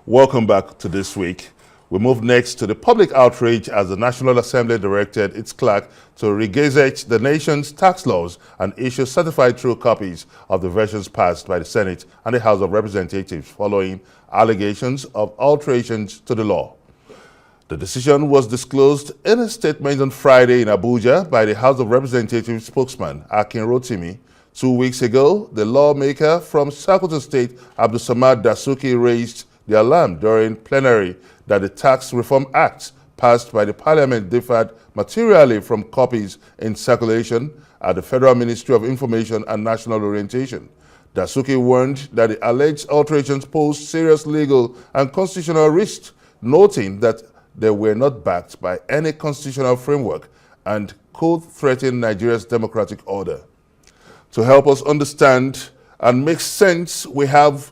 Welcome back to This Week. We move next to the public outrage as the National Assembly directed its clerk to regazette the nation's tax laws and issue certified true copies of the versions passed by the Senate and the House of Representatives following allegations of alterations to the law. The decision was disclosed in a statement on Friday in Abuja by the House of Representatives spokesman, Akin Rotimi. 2 weeks ago, the lawmaker from Sokoto State, Abdulsamad Dasuki, raised the alarm during plenary that the Tax Reform Act passed by the Parliament differed materially from copies in circulation at the Federal Ministry of Information and National Orientation. Dasuki warned that the alleged alterations posed serious legal and constitutional risks, noting that they were not backed by any constitutional framework and could threaten Nigeria's democratic order. To help us understand and make sense, we have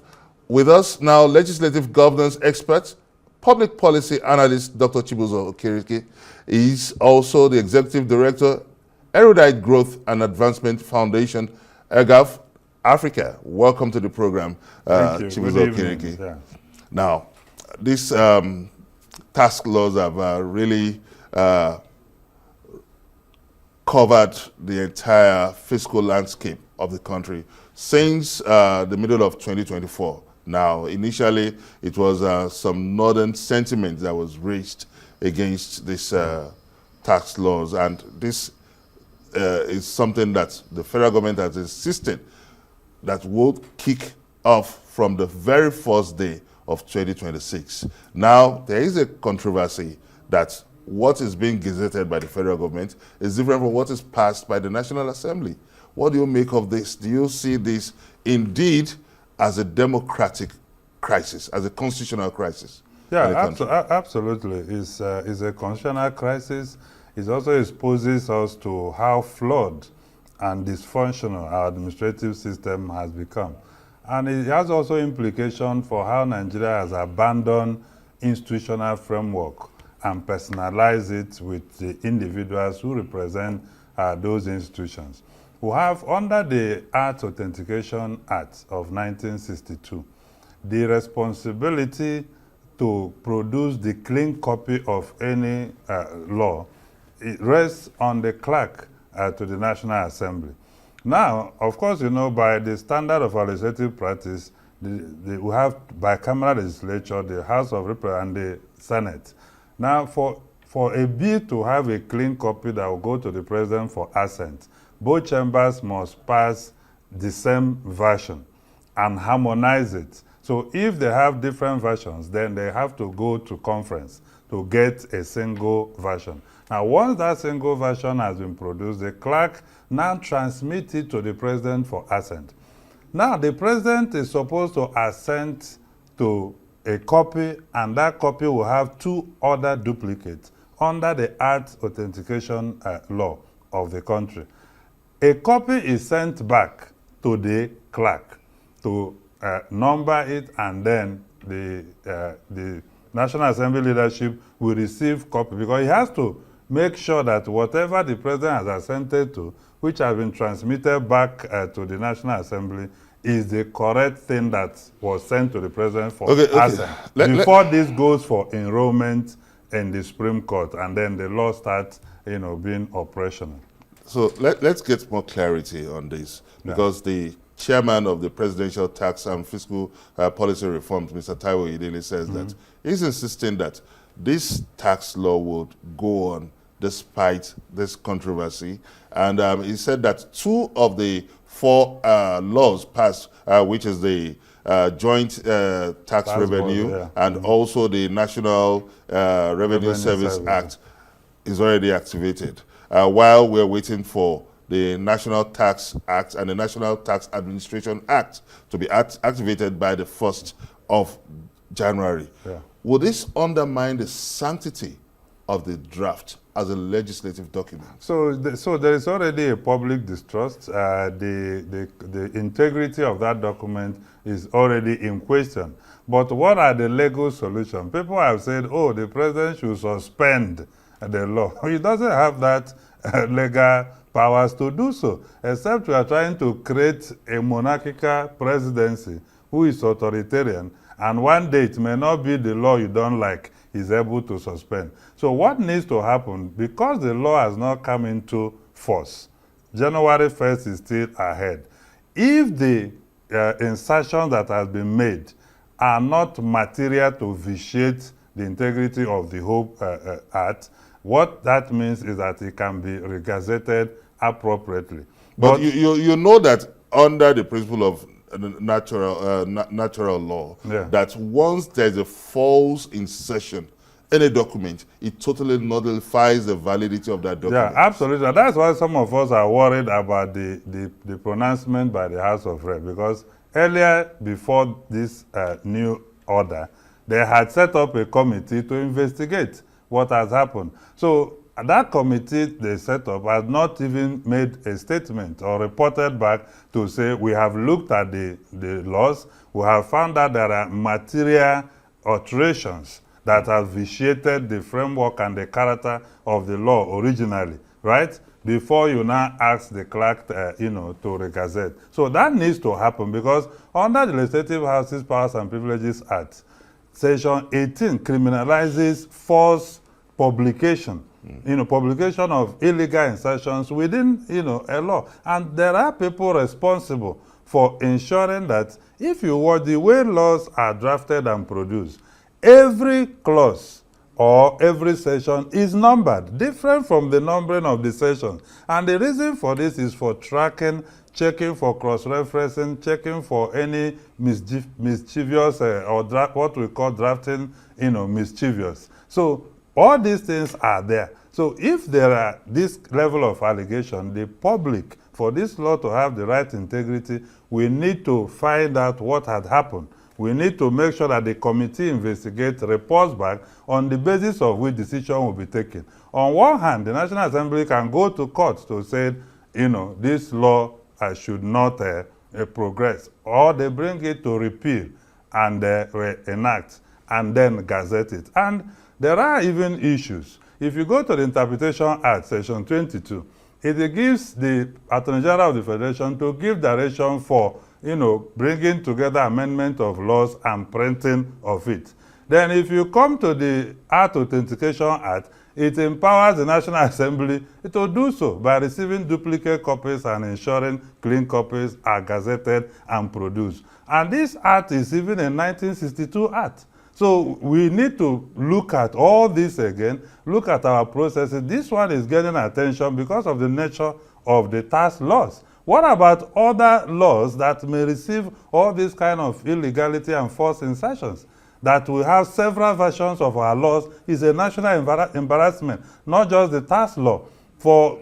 with us now legislative governance expert, public policy analyst, Dr. Chubuzor Okereke. He's also the executive director, Erudite Growth and Advancement Foundation, ERGAF Africa. Welcome to the program, Chubuzor Okereke. Yeah. Now, these tax laws have really covered the entire fiscal landscape of the country since the middle of 2024. Now, initially, it was some northern sentiment that was raised against these tax laws, and this is something that the federal government has insisted that will kick off from the very first day of 2026. Now, there is a controversy that what is being gazetted by the federal government is different from what is passed by the National Assembly. What do you make of this? Do you see this indeed as a democratic crisis, as a constitutional crisis? Yeah, absolutely. It's a constitutional crisis. It also exposes us to how flawed and dysfunctional our administrative system has become. And it has also implications for how Nigeria has abandoned institutional framework and personalize it with the individuals who represent those institutions. We have, under the Art Authentication Act of 1962, the responsibility to produce the clean copy of any law. It rests on the clerk to the National Assembly. Now, of course, you know, by the standard of our legislative practice, we have bicameral legislature, the House of Representatives and the Senate. Now, for a bill to have a clean copy that will go to the president for assent, both chambers must pass the same version and harmonize it. So if they have different versions, then they have to go to conference to get a single version. Now, once that single version has been produced, the clerk now transmits it to the president for assent. Now, the president is supposed to assent to a copy, and that copy will have two other duplicates under the Art Authentication law of the country. A copy is sent back to the clerk to number it, and then the National Assembly leadership will receive copy, because he has to make sure that whatever the president has assented to, which has been transmitted back to the National Assembly, is the correct thing that was sent to the president for assent. Before this goes for enrollment in the Supreme Court, and then the law starts, being operational. So let's get more clarity on this, because the chairman of the Presidential Tax and Fiscal Policy Reforms, Mr. Taiwo Idele, says that he's insisting that this tax law would go on despite this controversy. And he said that two of the four laws passed, which is the Joint Tax Revenue and also the National Revenue Service Act, is already activated. While we're waiting for the National Tax Act and the National Tax Administration Act to be activated by the 1st of January. Yeah. Will this undermine the sanctity of the draft as a legislative document? So there is already a public distrust. The integrity of that document is already in question. But what are the legal solutions? People have said, oh, the president should suspend the law. He doesn't have that legal powers to do so, except we are trying to create a monarchical presidency who is authoritarian, and one day it may not be the law you don't like, is able to suspend. So what needs to happen, because the law has not come into force, January 1st is still ahead. If the insertions that has been made are not material to vitiate the integrity of the whole act, what that means is that it can be regazetted appropriately. But you know that under the principle of natural law, that once there's a false insertion in a document, it totally nullifies the validity of that document. Yeah, absolutely. That's why some of us are worried about the pronouncement by the House of Reps, because earlier, before this new order, they had set up a committee to investigate what has happened. So that committee they set up has not even made a statement or reported back to say, we have looked at the laws, we have found that there are material alterations that have vitiated the framework and the character of the law originally, right? Before you now ask the clerk, to regazette. So that needs to happen, because under the Legislative House's Powers and Privileges Act, Section 18 criminalizes false publication, publication of illegal insertions within, a law. And there are people responsible for ensuring that if you watch the way laws are drafted and produced, every clause or every section is numbered, different from the numbering of the sessions. And the reason for this is for tracking, checking for cross-referencing, checking for any mischievous or what we call drafting, mischievous. So all these things are there. So if there are this level of allegation, the public, for this law to have the right integrity, we need to find out what had happened. We need to make sure that the committee investigates, reports back, on the basis of which decision will be taken. On one hand, the National Assembly can go to court to say, this law should not progress, or they bring it to repeal and enact and then gazette it. And there are even issues. If you go to the Interpretation Act, Section 22, it gives the Attorney General of the Federation to give direction for bringing together amendment of laws and printing of it. Then if you come to the Act Authentication Act, it empowers the National Assembly to do so by receiving duplicate copies and ensuring clean copies are gazetted and produced. And this act is even a 1962 act. So we need to look at all this again, look at our processes. This one is getting attention because of the nature of the tax laws. What about other laws that may receive all this kind of illegality and false insertions? That we have several versions of our laws is a national embarrassment, not just the tax law.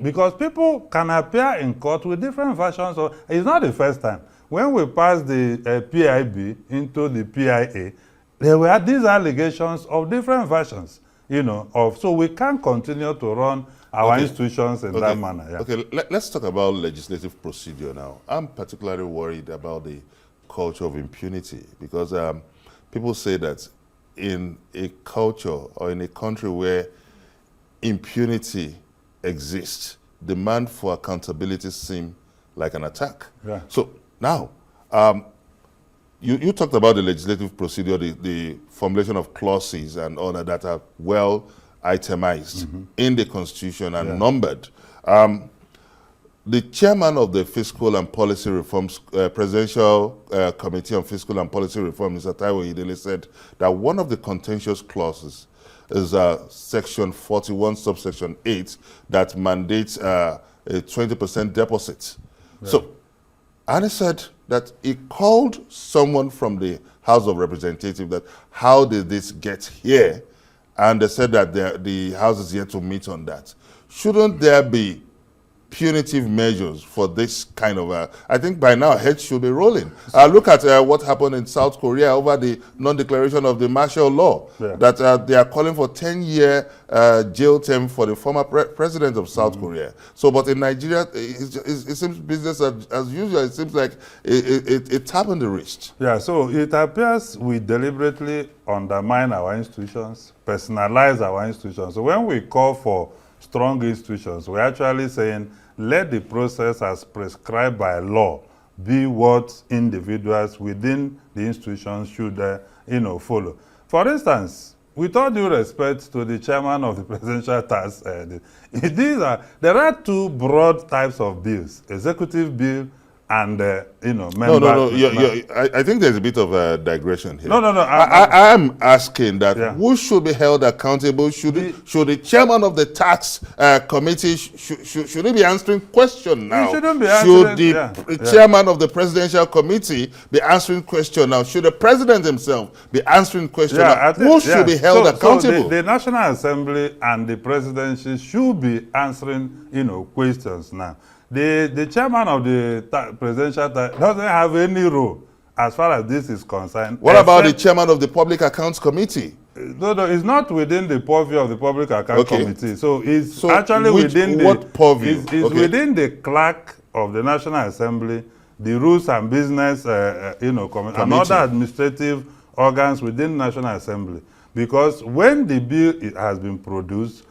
Because people can appear in court with different versions. It's not the first time. When we passed the PIB into the PIA, there were these allegations of different versions, so we can't continue to run our institutions in that manner. Yeah. Okay, let's talk about legislative procedure now. I'm particularly worried about the culture of impunity, because people say that in a culture or in a country where impunity exists, demand for accountability seems like an attack. Yeah. So now, you talked about the legislative procedure, the formulation of clauses and all that are well itemized in the Constitution and numbered. The chairman of the Fiscal and Policy Reforms, Presidential Committee on Fiscal and Policy Reform, Mr. Taiwo Idele, said that one of the contentious clauses is Section 41, subsection 8, that mandates a 20% deposit. Yeah. So, and he said that he called someone from the House of Representatives that how did this get here? And they said that the House is yet to meet on that. Shouldn't there be punitive measures for this kind of I think by now heads should be rolling. Look at what happened in South Korea over the non-declaration of the martial law, that they are calling for 10-year jail term for the former president of South Korea. So, but in Nigeria, it seems business as usual. It seems like it tapped on the wrist. Yeah, so it appears we deliberately undermine our institutions, personalize our institutions. So when we call for strong institutions, we're actually saying, let the process as prescribed by law be what individuals within the institution should, follow. For instance, with all due respect to the chairman of the presidential task, there are two broad types of bills: executive bill and member. No. I think there's a bit of a digression here. No. I am asking that Yeah. who should be held accountable? Should the chairman of the tax committee should he be answering question now? He shouldn't be Should answering. the chairman of the presidential committee be answering question now? Should the president himself be answering question now? Who should be held accountable? So the National Assembly and the presidency should be answering questions now. The chairman of the presidential doesn't have any role as far as this is concerned. What about the chairman of the Public Accounts Committee? No, it's not within the purview of the Public Accounts Committee. So it's actually within within the clerk of the National Assembly, the Rules and Business Committee, and other administrative organs within the National Assembly. Because when the bill has been produced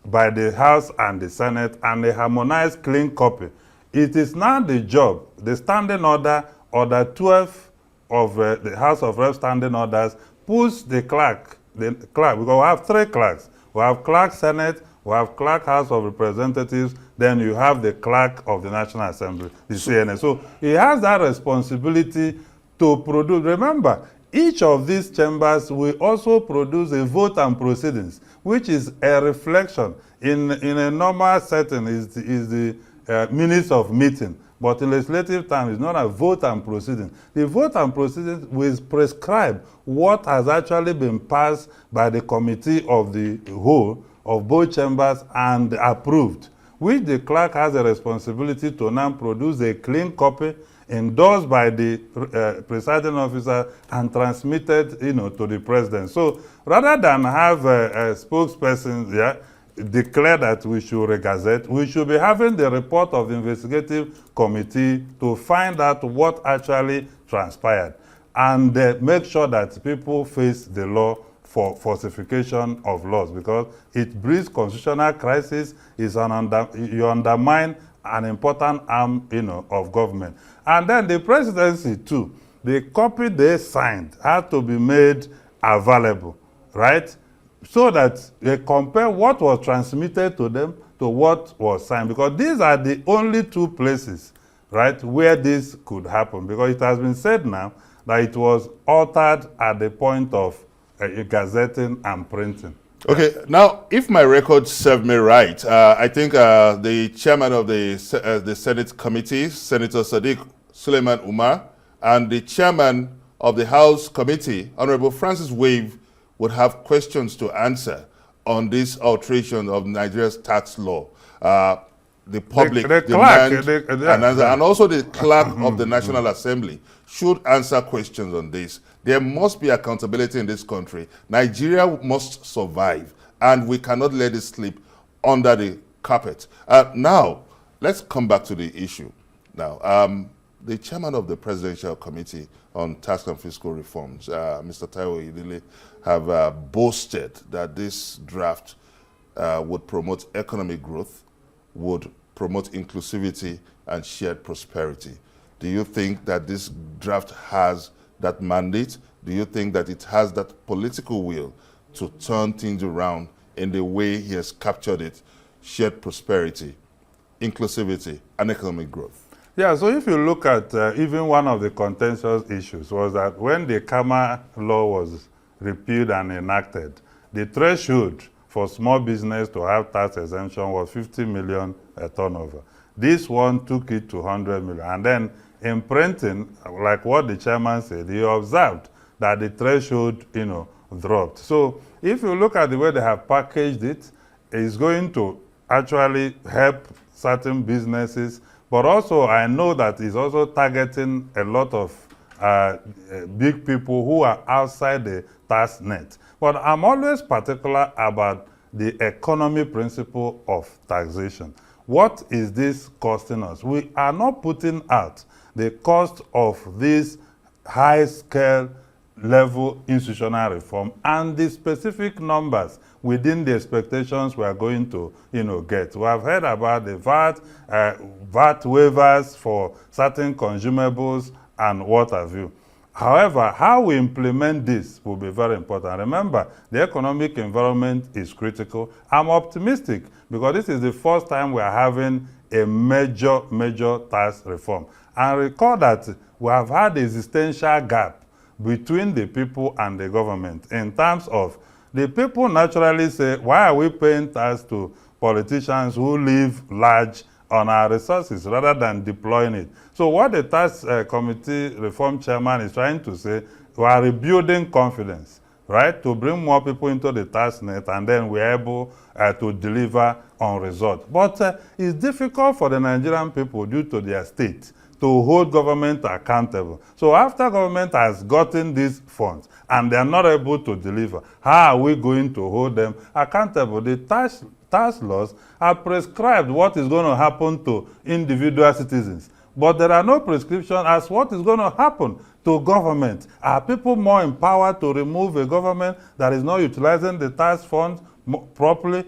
by the House and the Senate and a harmonized clean copy, it is now the job, the standing order 12 of the House of Reps standing orders, puts the clerk, because we have three clerks. We have clerk Senate, we have clerk House of Representatives, then you have the clerk of the National Assembly, the CNS. So he has that responsibility to produce. Remember, each of these chambers will also produce a vote and proceedings, which is a reflection. In a normal setting is the minutes of meeting, but in legislative time is not a vote and proceeding. The vote and proceedings will prescribe what has actually been passed by the committee of the whole of both chambers and approved, which the clerk has a responsibility to now produce a clean copy endorsed by the presiding officer and transmitted to the president. So rather than have a spokesperson declare that we should regazette, we should be having the report of the investigative committee to find out what actually transpired and make sure that people face the law for falsification of laws, because it breeds constitutional crisis. You undermine an important arm of government. And then the presidency too, the copy they signed had to be made available, right? So that they compare what was transmitted to them to what was signed, because these are the only two places, right, where this could happen, because it has been said now that it was altered at the point of gazetting and printing. Okay, now, if my records serve me right, I think the chairman of the Senate committee, Senator Sadiq Suleiman Umar, and the chairman of the House committee, Honorable Francis Wave, would have questions to answer on this alteration of Nigeria's tax law. The public and also the clerk of the National Assembly should answer questions on this. There must be accountability in this country. Nigeria must survive, and we cannot let it slip under the carpet. Now, let's come back to the issue. Now, the chairman of the Presidential Committee on Tax and Fiscal Reforms, Mr. Taiwo Idile, have boasted that this draft would promote economic growth, would promote inclusivity and shared prosperity. Do you think that this draft has that mandate? Do you think that it has that political will to turn things around in the way he has captured it, shared prosperity, inclusivity, and economic growth? Yeah, so if you look at even one of the contentious issues was that when the Kama law was repealed and enacted, the threshold for small business to have tax exemption was 50 million turnover. This one took it to 100 million. And then in printing, like what the chairman said, he observed that the threshold, dropped. So if you look at the way they have packaged it, it's going to actually help certain businesses, but also I know that it's also targeting a lot of big people who are outside the tax net. But I'm always particular about the economy principle of taxation. What is this costing us? We are not putting out the cost of this high-scale level institutional reform and the specific numbers within the expectations we are going to get. We have heard about the VAT waivers for certain consumables and what have you. However, how we implement this will be very important. Remember, the economic environment is critical. I'm optimistic because this is the first time we are having a major tax reform. And recall that we have had existential gap between the people and the government in terms of the people naturally say, why are we paying tax to politicians who live large on our resources rather than deploying it? So what the tax committee reform chairman is trying to say, we are rebuilding confidence, right, to bring more people into the tax net, and then we're able to deliver on results. But it's difficult for the Nigerian people due to their state to hold government accountable. So after government has gotten these funds and they are not able to deliver, how are we going to hold them accountable? The tax laws have prescribed what is going to happen to individual citizens, but there are no prescriptions as what is going to happen to government. Are people more empowered to remove a government that is not utilizing the tax funds properly?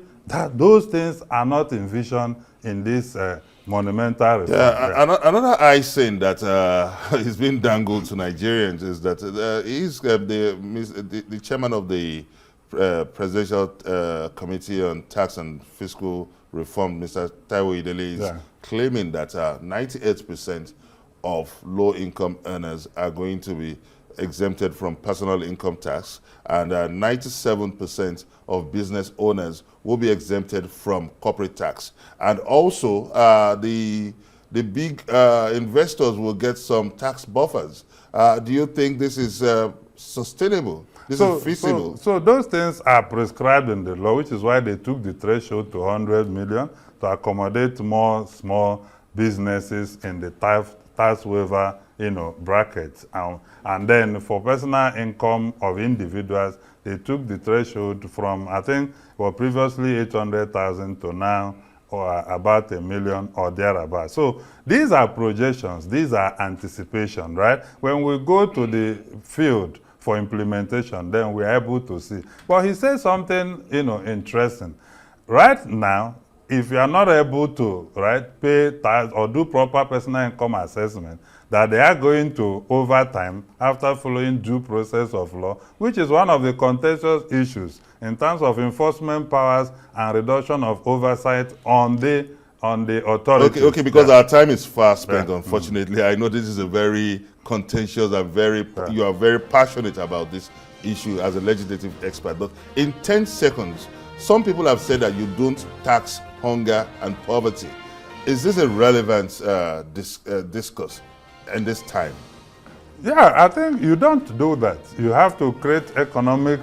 Those things are not envisioned in this monumental reform. Yeah, another icing that is being dangled to Nigerians is that he's the chairman of the Presidential Committee on Tax and Fiscal Reform, Mr. Taiwo Idele, is claiming that 98% of low-income earners are going to be exempted from personal income tax, and 97% of business owners will be exempted from corporate tax. And also, the big investors will get some tax buffers. Do you think this is sustainable? This is feasible? So those things are prescribed in the law, which is why they took the threshold to 100 million to accommodate more small businesses in the tax waiver brackets. And then for personal income of individuals, they took the threshold from, I think, previously 800,000 to now about 1 million or thereabouts. So these are projections, these are anticipation, right? When we go to the field for implementation, then we're able to see. But he says something, interesting. Right now, if you are not able to, pay tax or do proper personal income assessment, that they are going to, over time, after following due process of law, which is one of the contentious issues in terms of enforcement powers and reduction of oversight on the authorities. Okay, because our time is fast spent, unfortunately. I know this is a very contentious and you are very passionate about this issue as a legislative expert. But in 10 seconds, some people have said that you don't tax hunger and poverty. Is this a relevant discourse in this time? Yeah, I think you don't do that. You have to create economic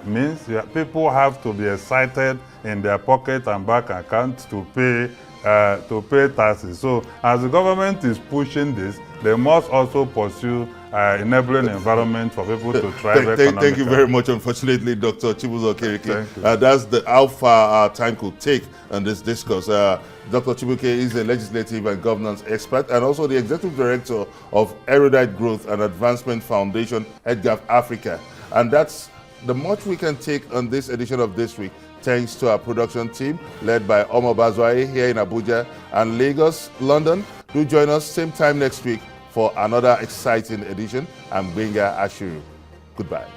means. People have to be excited in their pocket and bank account to pay taxes. So as the government is pushing this, they must also pursue enabling environment for people to thrive economically. Thank you very much. Unfortunately, Dr. Chubuzor Okereke, that's how far our time could take on this discourse. Dr. Chubuzor is a legislative and governance expert and also the executive director of Erudite Growth and Advancement Foundation, EDGAF Africa. And that's the much we can take on this edition of This Week. Thanks to our production team led by Omo Bazwaye here in Abuja and Lagos, London. Do join us same time next week for another exciting edition. I'm Benga Ashiru. Goodbye.